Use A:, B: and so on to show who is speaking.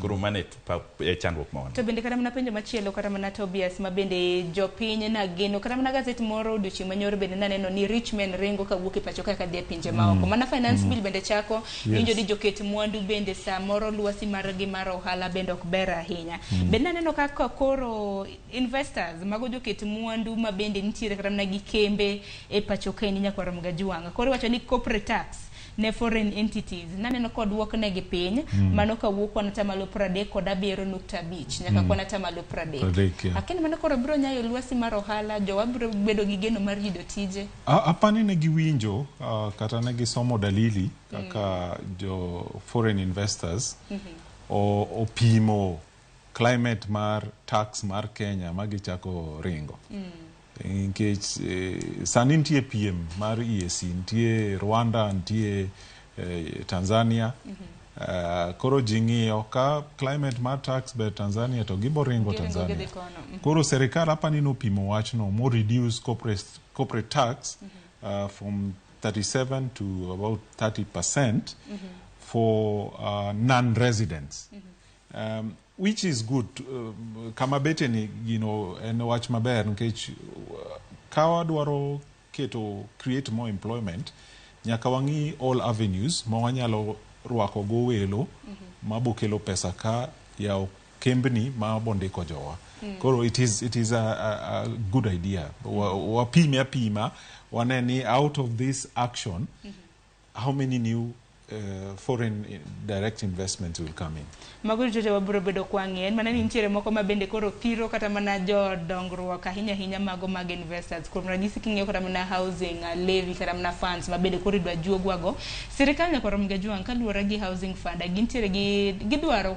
A: koro mane chandruok ma wan.
B: To bende kata mana penjo machielo kata mana Tobias ma bende jopiny na geno kata mana gazet moro odiochieng' manyoro bende naneno ni rich men ringo kawuok e pacho ka dhi e pinje maoko. Mana finance bill bende chako winjo ni joket mwandu bende samoro lwasi margi mar ohala bende ok ber ahinya. Bende naneno kaka koro investors mago joket mwandu ma bende nitiere kata mana gi kembe e pacho ka ni nyakwaro mga juwanga. Koro wacho ni corporate tax ne foreign entities naneno kod wuok ne gi piny mano ka wuok kwana tamalo 37.5 nyaka kwana tamalo 30. Lakini mano koro biro nyayo lwasi mar ohala jowa biro bedo gi geno mar yudo tije.
C: Apani ne giwinjo kata ne gisomo dalili kaka jo foreign investors opimo climate mar tax mar Kenya magichako ringo. Nkech sani nitie piem mar EAC, nitie Rwanda, nitie Tanzania. Koro jing'iyo ka climate mar tax be Tanzania to giboringo Tanzania. Koro serikal apani nopimo wachno mo reduce corporate tax from 37 to about 30% for non-residents. Which is good. Kama bete ni, en wach maber nkech kawa dwaro keto create more employment nyaka wangi all avenues ma wanyalo rwako go welo mabokelo pesa ka ya kembni ma bondiko jowa. Koro it is a good idea. Wapima waneni out of this action how many new foreign direct investments will come in.
B: Maguru jote waburo bedo kwangien manani ntiere moko mabende koro piro kata mana jo dongruok hinya mago mag investors kuom ranyisi king'eyo kata mana housing levy kata mana funds mabende koro idwa juogwago. Sirkal nyakoro mga juang kaluwore gi housing fund gintiere gi gidwaro